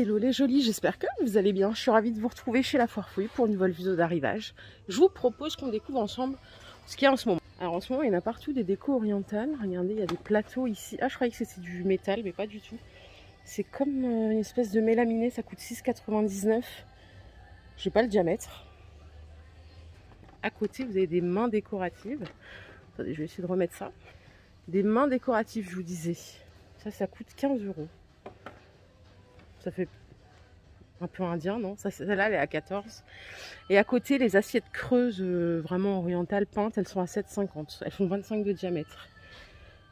Hello les jolis, j'espère que vous allez bien. Je suis ravie de vous retrouver chez La Foire Fouille pour une nouvelle vidéo d'arrivage. Je vous propose qu'on découvre ensemble ce qu'il y a en ce moment. Alors en ce moment, il y en a partout des décos orientales. Regardez, il y a des plateaux ici. Ah, je croyais que c'était du métal, mais pas du tout. C'est comme une espèce de mélaminé, ça coûte 6,99 €. J'ai pas le diamètre. À côté, vous avez des mains décoratives. Attendez, je vais essayer de remettre ça. Des mains décoratives, je vous disais. Ça coûte 15 €. Ça fait un peu indien, non? Celle-là, elle est à 14. Et à côté, les assiettes creuses, vraiment orientales, peintes, elles sont à 7,50 €. Elles font 25 de diamètre.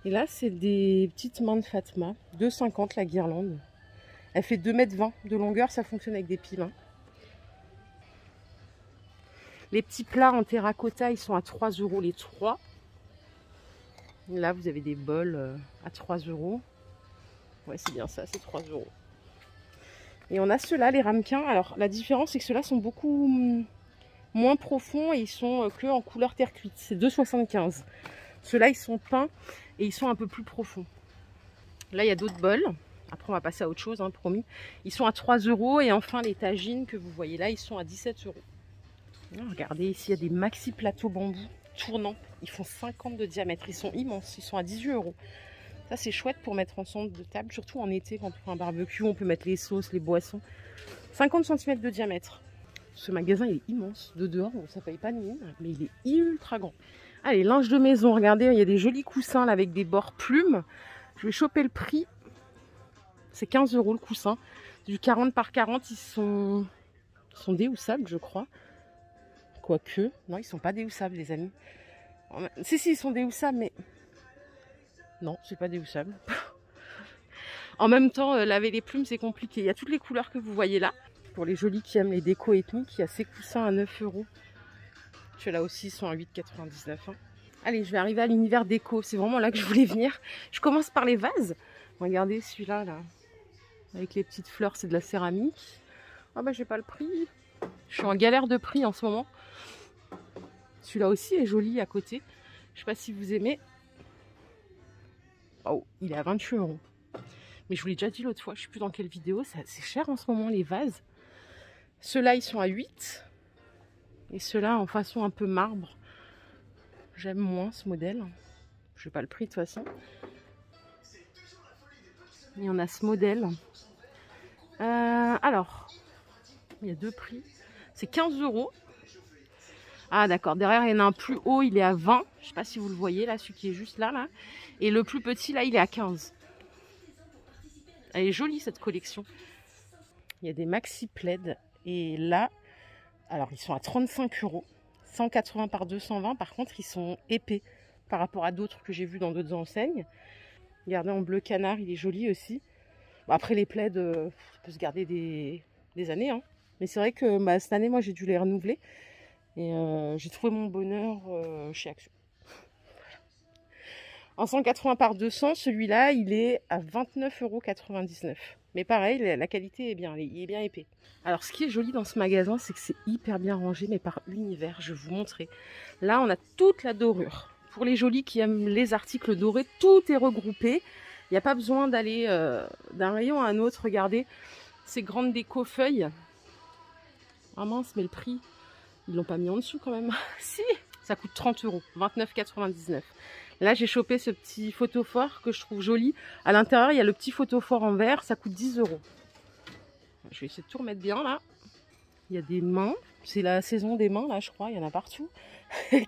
Et là, c'est des petites mains de Fatma. 2,50 € la guirlande. Elle fait 2,20 m de longueur. Ça fonctionne avec des piles. Hein. Les petits plats en terracotta, ils sont à 3 € les 3. Là, vous avez des bols à 3 €. Ouais, c'est bien ça, c'est 3 €. Et on a ceux-là, les ramequins. Alors, la différence, c'est que ceux-là sont beaucoup moins profonds et ils sont que en couleur terre cuite. C'est 2,75 €. Ceux-là, ils sont peints et ils sont un peu plus profonds. Là, il y a d'autres bols. Après, on va passer à autre chose, hein, promis. Ils sont à 3 €. Et enfin, les tagines que vous voyez là, ils sont à 17 €. Regardez, ici, il y a des maxi plateaux bambou tournants. Ils font 50 de diamètre. Ils sont immenses. Ils sont à 18 €. Ça, c'est chouette pour mettre en centre de table, surtout en été, quand on fait un barbecue, on peut mettre les sauces, les boissons. 50 cm de diamètre. Ce magasin, il est immense. De dehors, ça paye pas de mine, mais il est ultra grand. Allez, linge de maison, regardez, il y a des jolis coussins là, avec des bords plumes. Je vais choper le prix. C'est 15 € le coussin. Du 40 par 40, ils sont déhoussables, je crois. Quoique, non, ils sont pas déhoussables, les amis. Si, ils sont déhoussables, mais... Non, c'est pas déhoussable. En même temps, laver les plumes, c'est compliqué. Il y a toutes les couleurs que vous voyez là. Pour les jolis qui aiment les décos ethniques, il y a ces coussins à 9 €. Ceux-là aussi sont à 8,99 €. Hein. Allez, je vais arriver à l'univers déco. C'est vraiment là que je voulais venir. Je commence par les vases. Regardez celui-là, là. Avec les petites fleurs, c'est de la céramique. Ah bah, j'ai pas le prix. Je suis en galère de prix en ce moment. Celui-là aussi est joli à côté. Je sais pas si vous aimez. Oh, il est à 28 €. Mais je vous l'ai déjà dit l'autre fois, je ne sais plus dans quelle vidéo, c'est cher en ce moment les vases. Ceux-là, ils sont à 8. Et ceux-là, en façon un peu marbre. J'aime moins ce modèle. Je n'ai pas le prix de toute façon. Il y en a ce modèle. Alors, il y a deux prix. C'est 15 €. Ah d'accord, derrière il y en a un plus haut, il est à 20. Je ne sais pas si vous le voyez là, celui qui est juste là. Et le plus petit là, il est à 15. Elle est jolie cette collection. Il y a des maxi plaids. Et là, alors ils sont à 35 €. 180 par 220. Par contre, ils sont épais par rapport à d'autres que j'ai vus dans d'autres enseignes. Regardez en bleu canard, il est joli aussi. Bon, après les plaids, ça peut se garder des années. Hein. Mais c'est vrai que cette année, moi j'ai dû les renouveler. Et j'ai trouvé mon bonheur chez Action. En 180 par 200, celui-là, il est à 29,99 €. Mais pareil, la qualité est bien, il est bien épais. Alors, ce qui est joli dans ce magasin, c'est que c'est hyper bien rangé, mais par univers. Je vais vous montrer. Là, on a toute la dorure. Pour les jolis qui aiment les articles dorés, tout est regroupé. Il n'y a pas besoin d'aller d'un rayon à un autre. Regardez, ces grandes déco feuilles. Ah mince, mais le prix, ils l'ont pas mis en dessous quand même. Si, ça coûte 30 €, 29,99 €. Là, j'ai chopé ce petit photophore que je trouve joli. À l'intérieur, il y a le petit photophore en verre. Ça coûte 10 €. Je vais essayer de tout remettre bien, là. Il y a des mains. C'est la saison des mains, là, je crois. Il y en a partout.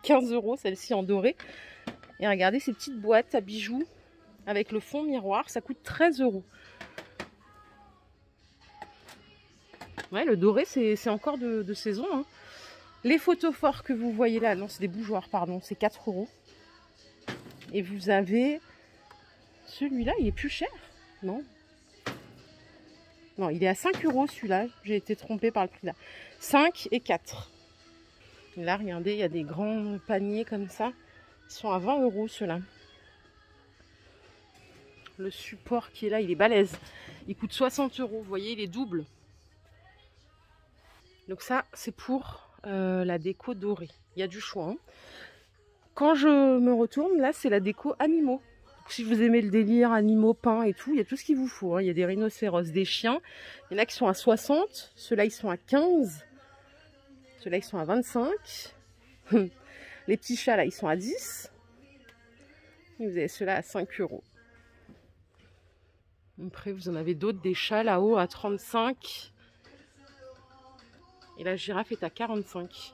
15 €, celle-ci en doré. Et regardez ces petites boîtes à bijoux avec le fond miroir. Ça coûte 13 €. Ouais, le doré, c'est encore de saison. Hein. Les photophores que vous voyez là, non, c'est des bougeoirs, pardon. C'est 4 €. Et vous avez celui-là, il est plus cher, non? Non, il est à 5 € celui-là. J'ai été trompée par le prix là. 5 et 4. Et là, regardez, il y a des grands paniers comme ça. Ils sont à 20 € ceux-là. Le support qui est là, il est balèze. Il coûte 60 €. Vous voyez, il est double. Donc ça, c'est pour la déco dorée. Il y a du choix. Hein. Quand je me retourne, là, c'est la déco animaux. Si vous aimez le délire, animaux, pins et tout, il y a tout ce qu'il vous faut. Hein. Il y a des rhinocéros, des chiens. Il y en a qui sont à 60. Ceux-là, ils sont à 15. Ceux-là, ils sont à 25. Les petits chats, là, ils sont à 10. Et vous avez ceux-là à 5 €. Après, vous en avez d'autres, des chats là-haut à 35. Et la girafe est à 45.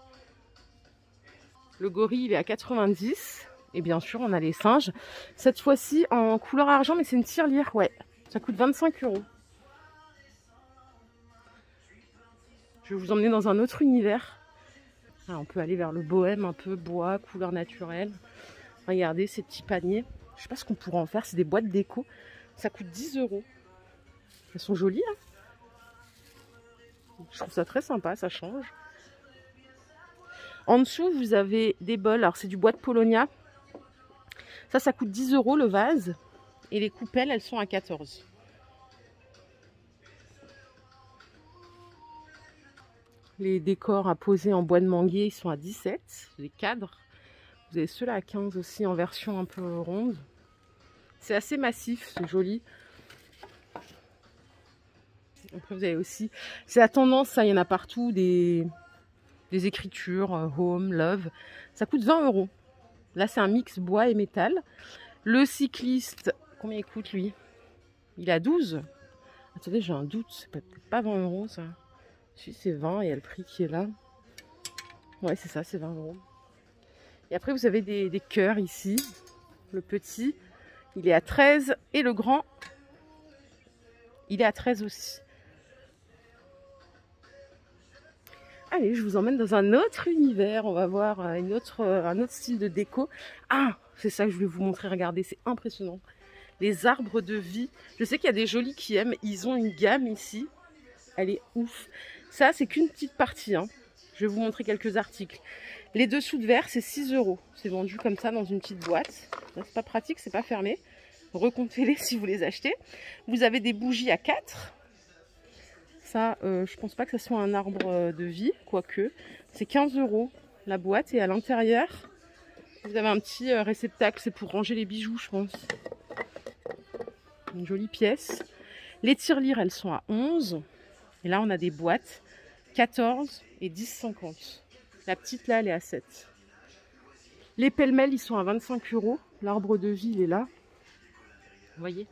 Le gorille, il est à 90. Et bien sûr, on a les singes. Cette fois-ci, en couleur argent, mais c'est une tirelire, ouais. Ça coûte 25 €. Je vais vous emmener dans un autre univers. Ah, on peut aller vers le bohème, un peu bois, couleur naturelle. Regardez ces petits paniers. Je sais pas ce qu'on pourrait en faire, c'est des boîtes déco. Ça coûte 10 €. Elles sont jolies, hein. Je trouve ça très sympa, ça change. En dessous, vous avez des bols. Alors, c'est du bois de Polonia. Ça coûte 10 € le vase. Et les coupelles, elles sont à 14. Les décors à poser en bois de manguier, ils sont à 17. Les cadres. Vous avez ceux-là à 15 aussi, en version un peu ronde. C'est assez massif, c'est joli. Après, vous avez aussi... C'est la tendance, ça, il y en a partout, des écritures, home, love. Ça coûte 20 €. Là, c'est un mix bois et métal. Le cycliste, combien il coûte, lui? Il est à 12. Attendez, j'ai un doute. C'est peut-être pas 20 €, ça. Si, c'est 20, il y a le prix qui est là. Ouais, c'est ça, c'est 20 €. Et après, vous avez des cœurs ici. Le petit, il est à 13. Et le grand, il est à 13 aussi. Allez, je vous emmène dans un autre univers. On va voir un autre style de déco. Ah, c'est ça que je voulais vous montrer. Regardez, c'est impressionnant. Les arbres de vie. Je sais qu'il y a des jolis qui aiment. Ils ont une gamme ici. Elle est ouf. Ça, c'est qu'une petite partie. Hein. Je vais vous montrer quelques articles. Les dessous de verre, c'est 6 €. C'est vendu comme ça dans une petite boîte. C'est pas pratique, c'est pas fermé. Recomptez-les si vous les achetez. Vous avez des bougies à 4. Ça, je pense pas que ce soit un arbre de vie, quoique. C'est 15 € la boîte. Et à l'intérieur, vous avez un petit réceptacle. C'est pour ranger les bijoux, je pense. Une jolie pièce. Les tirelires, elles sont à 11. Et là, on a des boîtes 14 et 10,50. La petite, là, elle est à 7. Les pêle-mêle, ils sont à 25 €. L'arbre de vie, il est là. Vous voyez?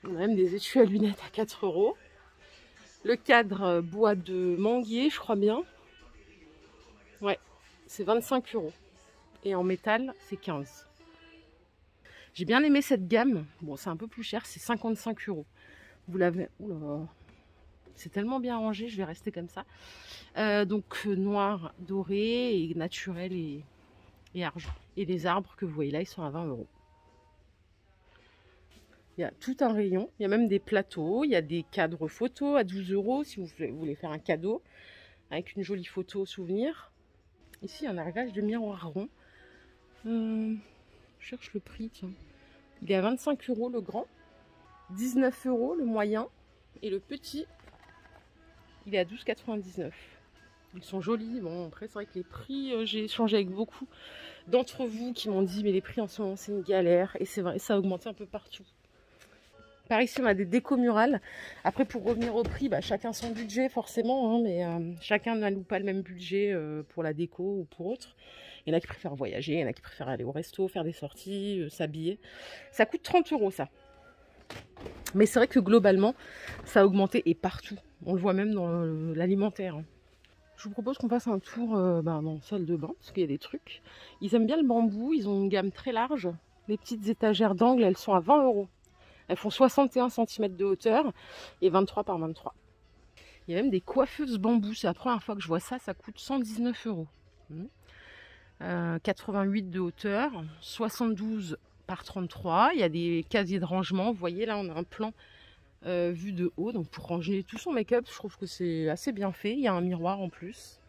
On a même des étuis à lunettes à 4 €. Le cadre bois de manguier, je crois bien. Ouais, c'est 25 €. Et en métal, c'est 15. J'ai bien aimé cette gamme. Bon, c'est un peu plus cher, c'est 55 €. Vous l'avez... Oula, c'est tellement bien rangé, je vais rester comme ça. Donc noir, doré, et naturel et argent. Et les arbres que vous voyez là, ils sont à 20 €. Il y a tout un rayon, il y a même des plateaux, il y a des cadres photos à 12 € si vous voulez faire un cadeau avec une jolie photo souvenir. Ici, il y a un réglage de miroir rond. Je cherche le prix, tiens. Il est à 25 € le grand, 19 € le moyen et le petit, il est à 12,99 €. Ils sont jolis. Bon, après, c'est vrai que les prix, j'ai échangé avec beaucoup d'entre vous qui m'ont dit mais les prix en ce moment, c'est une galère. Et c'est vrai, ça a augmenté un peu partout. Par ici, on a des décos murales. Après, pour revenir au prix, bah, chacun son budget, forcément. Hein, mais chacun n'alloue pas le même budget pour la déco ou pour autre. Il y en a qui préfèrent voyager, il y en a qui préfèrent aller au resto, faire des sorties, s'habiller. Ça coûte 30 € ça. Mais c'est vrai que globalement, ça a augmenté et partout. On le voit même dans l'alimentaire. Hein. Je vous propose qu'on fasse un tour dans la salle de bain, parce qu'il y a des trucs. Ils aiment bien le bambou, ils ont une gamme très large. Les petites étagères d'angle, elles sont à 20 €. Elles font 61 cm de hauteur et 23 par 23. Il y a même des coiffeuses bambou. C'est la première fois que je vois ça. Ça coûte 119 €. 88 de hauteur, 72 par 33. Il y a des casiers de rangement. Vous voyez, là, on a un plan vu de haut. Donc, pour ranger tout son make-up, je trouve que c'est assez bien fait. Il y a un miroir en plus.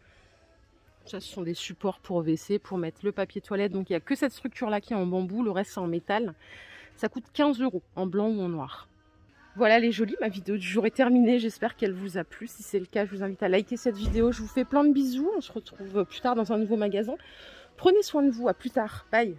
Ça, ce sont des supports pour WC, pour mettre le papier toilette. Donc, il n'y a que cette structure-là qui est en bambou. Le reste, c'est en métal. Ça coûte 15 € en blanc ou en noir. Voilà les jolies, ma vidéo du jour est terminée. J'espère qu'elle vous a plu. Si c'est le cas, je vous invite à liker cette vidéo. Je vous fais plein de bisous. On se retrouve plus tard dans un nouveau magasin. Prenez soin de vous. À plus tard. Bye.